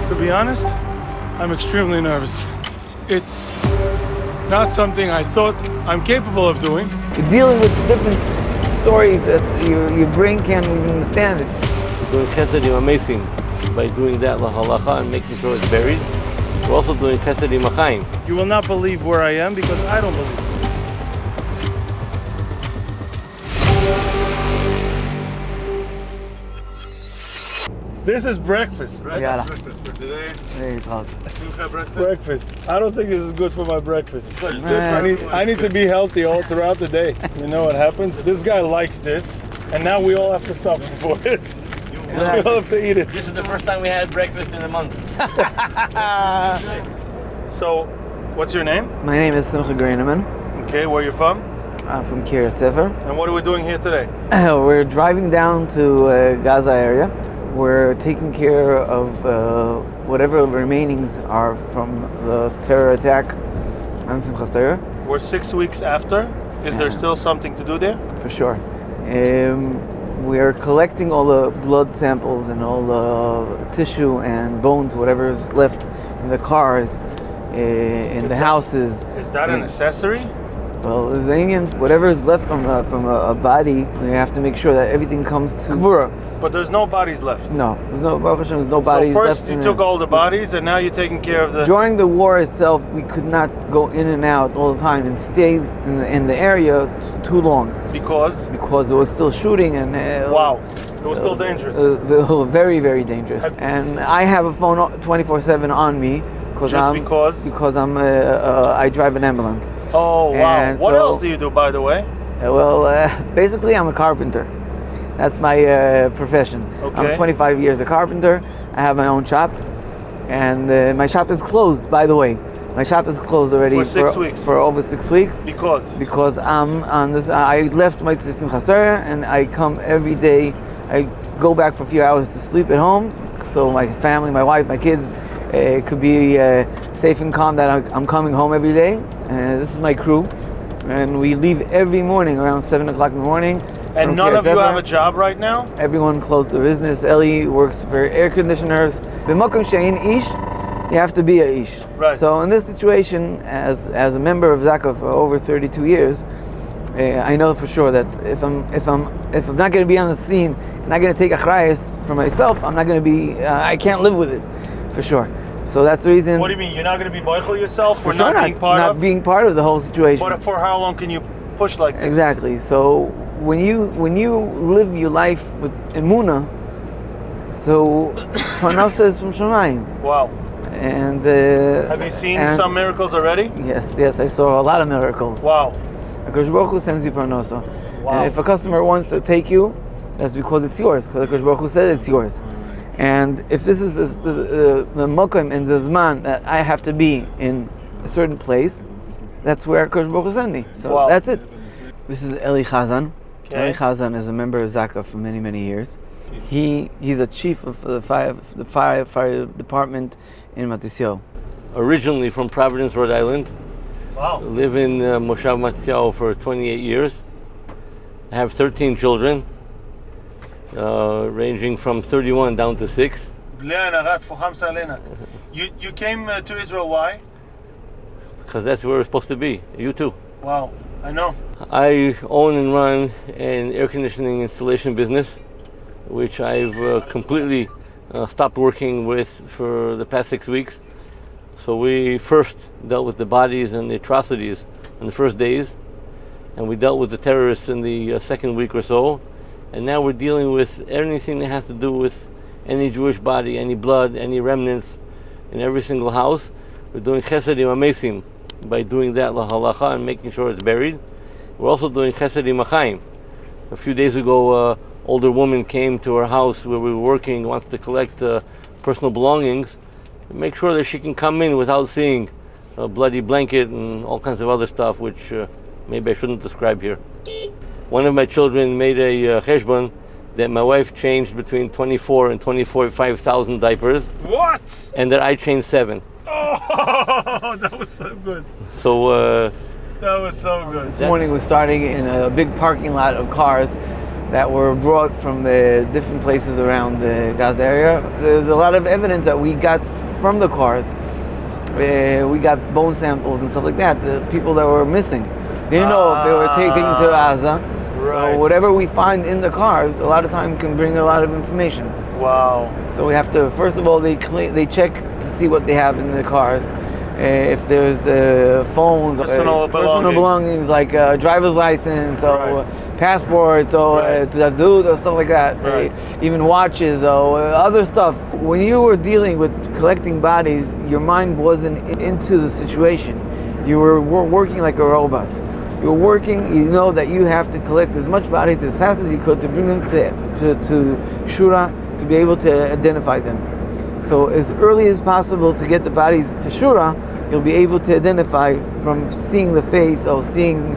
To be honest, I'm extremely nervous. It's not something I thought I'm capable of doing. You're dealing with different stories that your brain can't even understand it. We're doing Chesed Emes by doing that lahalacha and making sure it's buried. We're also doing Chesed Machayim. You will not believe where I am because I don't believe. This is breakfast. Breakfast for today. Hey, Todd. Breakfast. I don't think this is good for my breakfast. good. I need to be healthy all throughout the day. You know what happens? This guy likes this, and now we all have to suffer for it. We all have to eat it. This is the first time we had breakfast in a month. So, what's your name? My name is Simcha Greineman. Okay, where you from? I'm from Kiryat Sefer. And what are we doing here today? We're driving down to Gaza area. We're taking care of whatever remainings are from the terror attack on Simchas Torah. We're 6 weeks after. Is there still something to do there? For sure. We are collecting all the blood samples and all the tissue and bones, whatever is left in the cars, in the houses. Is that an accessory? Well, the Indians, whatever is left from a body, we have to make sure that everything comes to Gvura. But there's no bodies left. No, there's no Baruch Hashem, there's no bodies so left. first you took all the bodies, and now you're taking care of the. During the war itself, we could not go in and out all the time and stay in the area too long. Because there was still shooting and. Wow, it was still dangerous. Very, very dangerous. And I have a phone 24/7 on me. Because I drive an ambulance. Oh wow! And what else do you do, by the way? Basically, I'm a carpenter. That's my profession. Okay. I'm 25 years a carpenter. I have my own shop, and my shop is closed. By the way, my shop is closed already for 6 weeks. For over 6 weeks. Because I'm on this. I left my Simchas Torah, and I come every day. I go back for a few hours to sleep at home, so my family, my wife, my kids. Could be safe and calm that I'm coming home every day. This is my crew, and we leave every morning around 7 o'clock in the morning. And none of you have a job right now? Everyone closed their business. Ellie works for air conditioners. B'makom she'ein ish, you have to be a ish. Right. So in this situation, as a member of ZAKA for over 32 years, I know for sure that if I'm not going to be on the scene, not going to take achrayus for myself, I'm not going to be. I can't live with it, for sure. So that's the reason. What do you mean? You're not going to be boichel yourself for sure not being part of the whole situation. But for how long can you push like this? Exactly. So when you live your life with emunah, so parnasa is from Shemayim. Wow. And have you seen some miracles already? Yes, I saw a lot of miracles. Wow. HaKadosh Baruch Hu sends you parnasa. Wow. And if a customer wants to take you, that's because it's yours. Because HaKadosh Baruch Hu said it's yours. And if this is the mokim and the zman that I have to be in a certain place, that's where HaKadosh Baruch Hu sent me. So That's it. This is Ari Chazan. Okay. Ari Chazan is a member of ZAKA for many, many years. He's a chief of the fire department in Matisyahu. Originally from Providence, Rhode Island. Wow. Live in Moshav Matisyahu for 28 years. I have 13 children. Ranging from 31 down to 6. You came to Israel, why? Because that's where we're supposed to be. You too. Wow, I know. I own and run an air conditioning installation business, which I've completely stopped working with for the past 6 weeks. So we first dealt with the bodies and the atrocities in the first days, and we dealt with the terrorists in the second week or so. And now we're dealing with anything that has to do with any Jewish body, any blood, any remnants in every single house. We're doing Chesed Emes by doing that lahalacha and making sure it's buried. We're also doing Chesed Machayim. A few days ago, an older woman came to our house where we were working, wants to collect personal belongings, and make sure that she can come in without seeing a bloody blanket and all kinds of other stuff, which maybe I shouldn't describe here. One of my children made a cheshbon that my wife changed between 24 and 25,000 diapers. What? And that I changed 7. Oh, that was so good. So that was so good. This morning we're starting in a big parking lot of cars that were brought from different places around the Gaza area. There's a lot of evidence that we got from the cars. We got bone samples and stuff like that. The people that were missing, they didn't know if they were taken to Gaza. Right. So whatever we find in the cars, a lot of time can bring a lot of information. Wow. So we have to, first of all, they check to see what they have in the cars. If there's phones, personal belongings like driver's license or passports or tazut or stuff like that, even watches or other stuff. When you were dealing with collecting bodies, your mind wasn't into the situation. You were working like a robot. You were working, you know that you have to collect as much bodies as fast as you could to bring them to Shura, to be able to identify them. So as early as possible to get the bodies to Shura, you'll be able to identify from seeing the face or seeing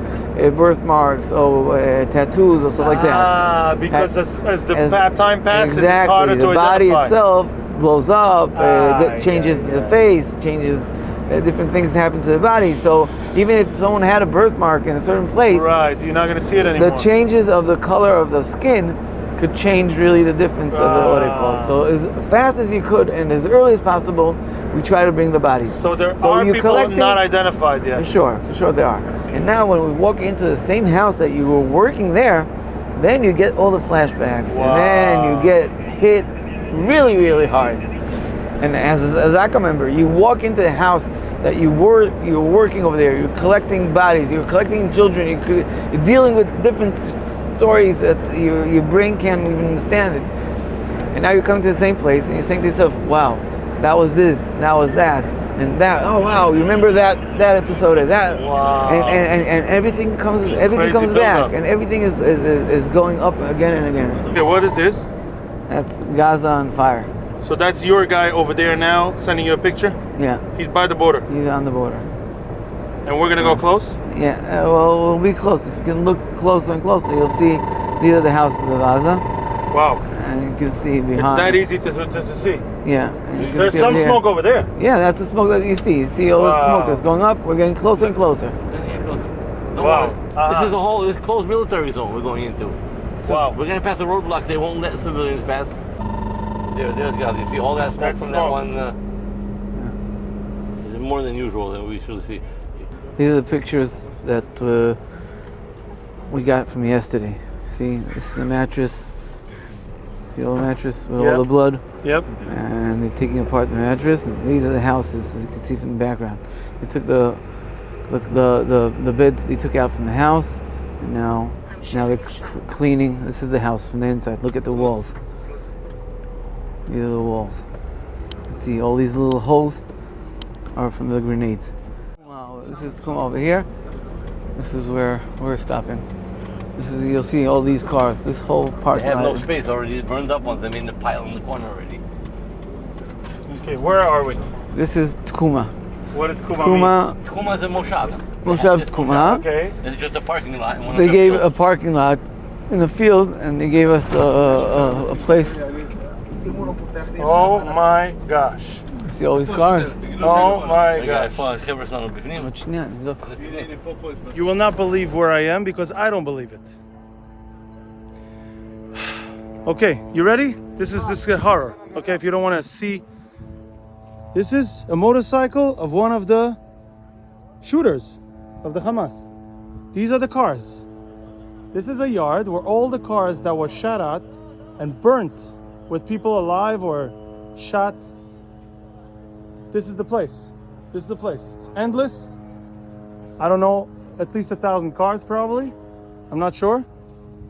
birthmarks or tattoos or stuff like that. Because as the time passes, exactly, it's harder to the body identify. itself blows up, changes the face, changes different things happen to the body. So even if someone had a birthmark in a certain place, you're not going to see it anymore. The changes of the color of the skin could change really the difference of what they call. So as fast as you could and as early as possible, we try to bring the bodies. So there are people not identified yet. For sure there are. And now when we walk into the same house that you were working there, then you get all the flashbacks, and then you get hit really, really hard. And as a ZAKA member, you walk into the house that you're working over there, you're collecting bodies, you're collecting children, you're dealing with different stories that your brain can't even understand it. And now you're coming to the same place and you're saying to yourself, wow, that was this, that was that, and that, oh wow, you remember that episode of that. Wow. And everything comes back, and everything is going up again and again. Okay, what is this? That's Gaza on fire. So that's your guy over there now, sending you a picture? Yeah. He's by the border. He's on the border. And we're gonna go close? Yeah, well, we'll be close. If you can look closer and closer, you'll see these are the houses of Gaza. Wow. And you can see behind. It's that easy to see. Yeah. There's some smoke over there. Yeah, that's the smoke that you see. You see all the smoke is going up. We're getting closer and closer. Wow. This is a whole closed military zone we're going into. So we're gonna pass a roadblock. They won't let civilians pass. There's Gaza. You see all that smoke from that one. It's more than usual than we usually see. These are the pictures that we got from yesterday. See, this is a mattress. See all the mattress with all the blood? Yep. And they're taking apart the mattress. And these are the houses, as you can see from the background. They took the beds they took out from the house, and now they're cleaning. This is the house from the inside. Look at the walls. These are the walls. You can see all these little holes are from the grenades. Wow, this is Tkuma over here. This is where we're stopping. You'll see all these cars. This whole parking lot. They have no space already. Burned up ones. I made the pile in the corner already. Okay, where are we? This is Tkuma. What does Tkuma mean? Tkuma is a moshav. Moshav Tkuma. Okay. It's just a parking lot. They gave a parking lot in the field, and they gave us a place. Oh my gosh. See all these cars? Oh my gosh. You will not believe where I am because I don't believe it. Okay, you ready? This is horror. Okay, if you don't want to see. This is a motorcycle of one of the shooters of the Hamas. These are the cars. This is a yard where all the cars that were shot at and burnt with people alive or shot. This is the place. This is the place. It's endless. I don't know, at least 1,000 cars probably. I'm not sure.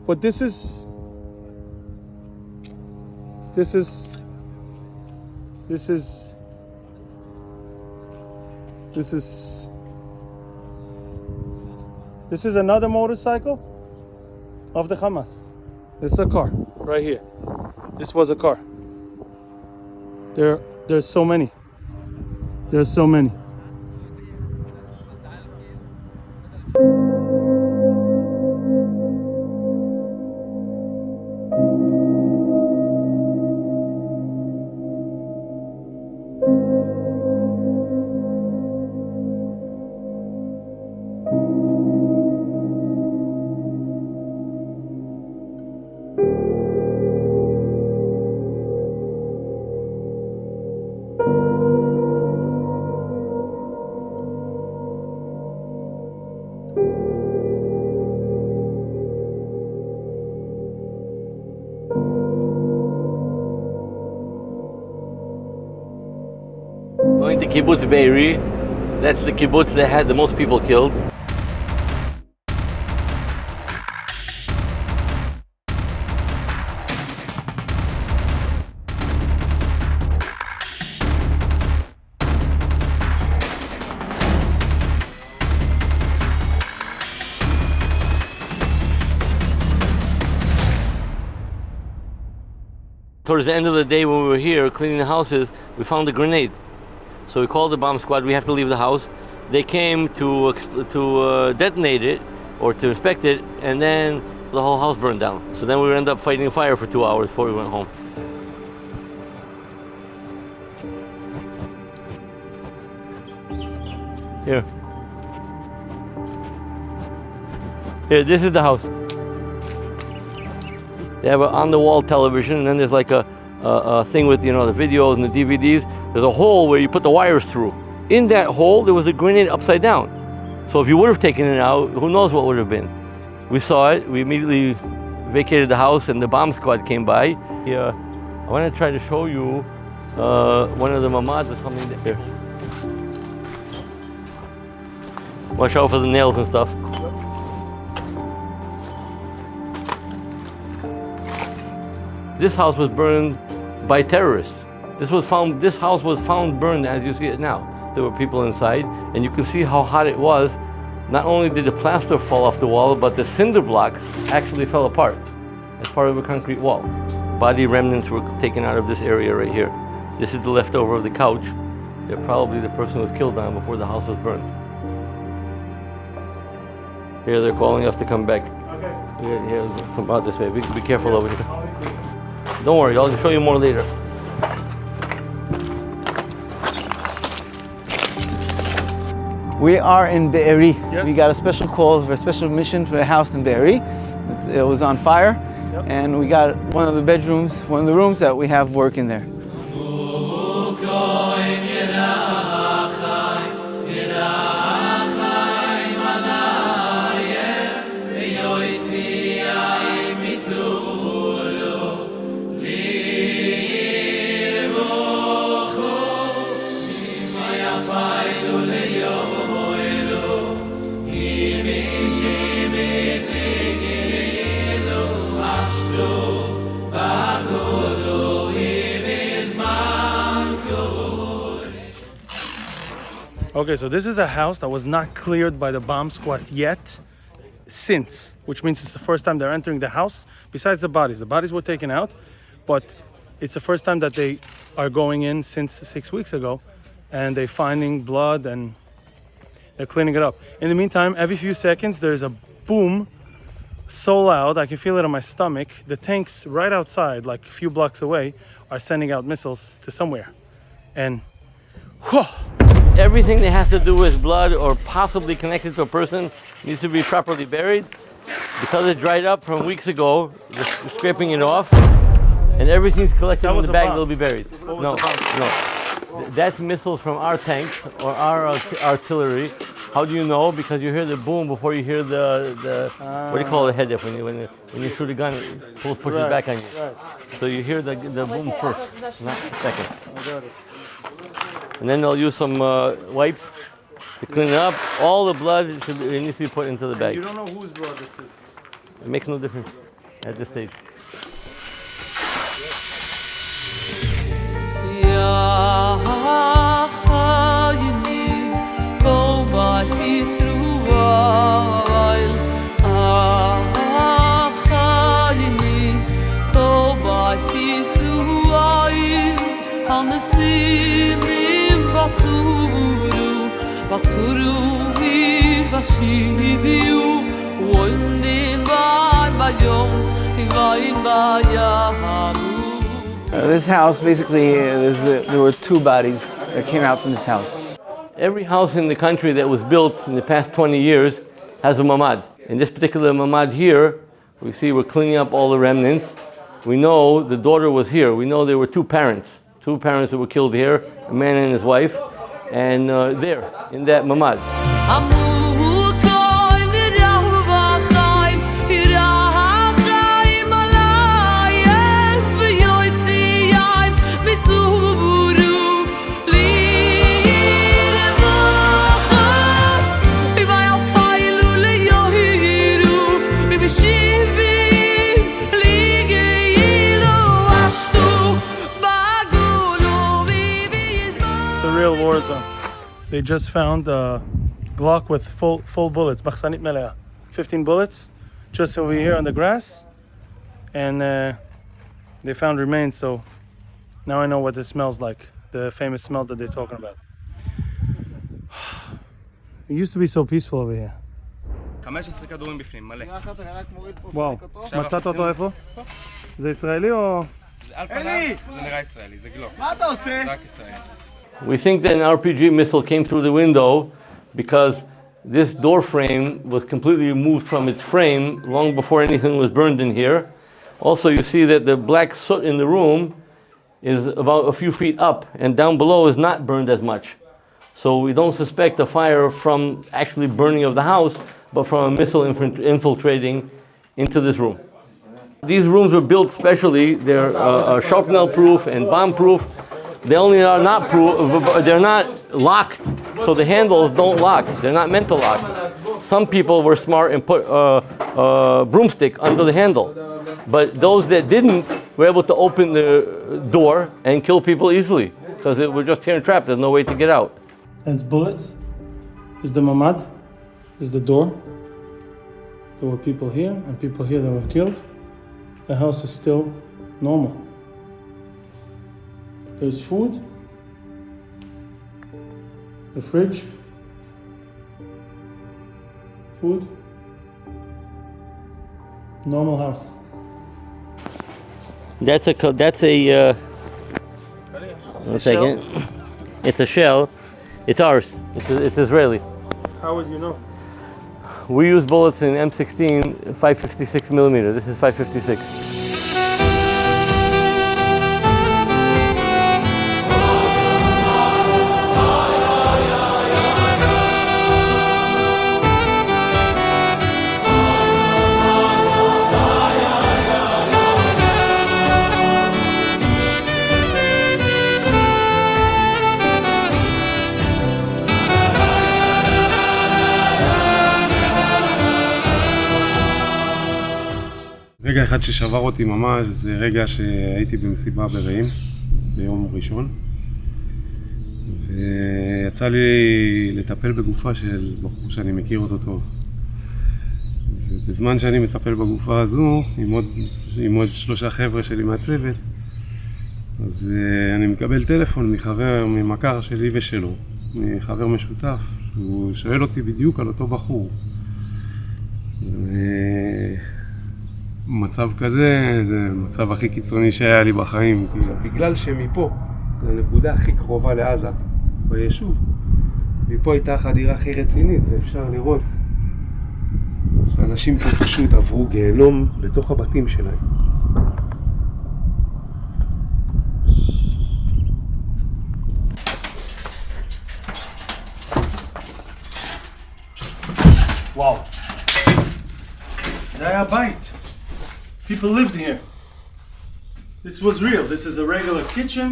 But this is another motorcycle of the Hamas. This is a car right here. This was a car. There's so many. There's so many. the Kibbutz Be'eri. That's the kibbutz that had the most people killed. Towards the end of the day when we were here cleaning the houses, we found a grenade. So we called the bomb squad, we have to leave the house. They came to detonate it or to inspect it, and then the whole house burned down. So then we ended up fighting a fire for 2 hours before we went home. Here. Here, this is the house. They have an on-the-wall television, and then there's like a thing with, you know, the videos and the DVDs. There's a hole where you put the wires through. In that hole, there was a grenade upside down. So if you would have taken it out, who knows what would have been. We saw it, we immediately vacated the house, and the bomb squad came by. I want to try to show you one of the mamads or something there. Watch out for the nails and stuff. This house was burned by terrorists. This house was found burned as you see it now. There were people inside, and you can see how hot it was. Not only did the plaster fall off the wall, but the cinder blocks actually fell apart as part of a concrete wall. Body remnants were taken out of this area right here. This is the leftover of the couch that probably the person was killed on before the house was burned. Here, they're calling us to come back. Okay. Here, come out this way. Be careful over here. Don't worry, I'll show you more later. We are in Be'eri. Yes. We got a special call for a special mission for a house in Be'eri. It was on fire, and we got one of the bedrooms, one of the rooms that we have work in there. Okay, so this is a house that was not cleared by the bomb squad yet, which means it's the first time they're entering the house, besides the bodies. The bodies were taken out, but it's the first time that they are going in since 6 weeks ago, and they're finding blood and they're cleaning it up. In the meantime, every few seconds, there's a boom so loud, I can feel it on my stomach. The tanks right outside, like a few blocks away, are sending out missiles to somewhere. And whew. Everything that has to do with blood or possibly connected to a person needs to be properly buried. Because it dried up from weeks ago, just scraping it off, and everything's collected in the bag that'll be buried. No. That's missiles from our tanks or our artillery. How do you know? Because you hear the boom before you hear the what do you call the head if when you shoot a gun, it pushes back on you. Right. So you hear the boom first, not second. I got it. And then they'll use some wipes to clean it up. All the blood needs to be put into the bag. You don't know whose blood this is. It makes no difference at this stage. This house, basically, there were 2 bodies that came out from this house. Every house in the country that was built in the past 20 years has a mamad. In this particular mamad here, we see we're cleaning up all the remnants. We know the daughter was here. We know there were 2 parents that were killed here, a man and his wife, and there, in that mamad. a real war zone. They just found a Glock with full bullets, מחסנית מלאה. 15 bullets, just over here on the grass. And they found remains, so now I know what it smells like. The famous smell that they're talking about. It used to be so peaceful over here. 15 כדורים בפנים, מלא. וואו, מצאת אותו איפה? זה ישראלי או? על פניו זה נראה ישראלי, זה גלוק. מה אתה עושה? רק ישראלי. We think that an RPG missile came through the window because this door frame was completely removed from its frame long before anything was burned in here. Also, you see that the black soot in the room is about a few feet up, and down below is not burned as much. So we don't suspect a fire from actually burning of the house, but from a missile infiltrating into this room. These rooms were built specially. They're shrapnel-proof and bomb-proof. They only are not they're not locked, so the handles don't lock. They're not meant to lock. Some people were smart and put a broomstick under the handle, but those that didn't were able to open the door and kill people easily because they were just here and trapped. There's no way to get out. That's bullets. Is the mamad. Is the door. There were people here and people here that were killed. The house is still normal. There's food. The fridge. Food. Normal house. That's a one second. It's a shell. It's ours. It's Israeli. How would you know? We use bullets in M16 556 millimeter. This is 556. רגע אחד ששבר אותי ממש, זה רגע שהייתי במסיבה ברעים, ביום ראשון. ויצא לי לטפל בגופה של בחור שאני מכיר אותו טוב. ובזמן שאני מטפל בגופה הזו, עם עוד 3 חבר'ה שלי מהצוות, אז אני מקבל טלפון ממכר שלי ושלו, מחבר משותף, הוא שואל אותי בדיוק על אותו בחור. מצב כזה, זה המצב הכי קיצוני שהיה לי בחיים. בגלל שמפה, זו הנקודה הכי קרובה לעזה, ביישוב. מפה הייתה חדירה הכי רצינית, ואפשר לראות שאנשים פה פשוט עברו גיהנום בתוך הבתים שלהם. וואו. זה היה בית. People lived here. This was real. This is a regular kitchen.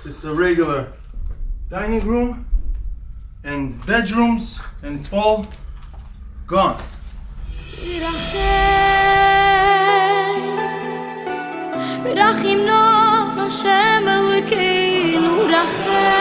This is a regular dining room and bedrooms, and it's all gone. رحم نور شمال وكين ورخام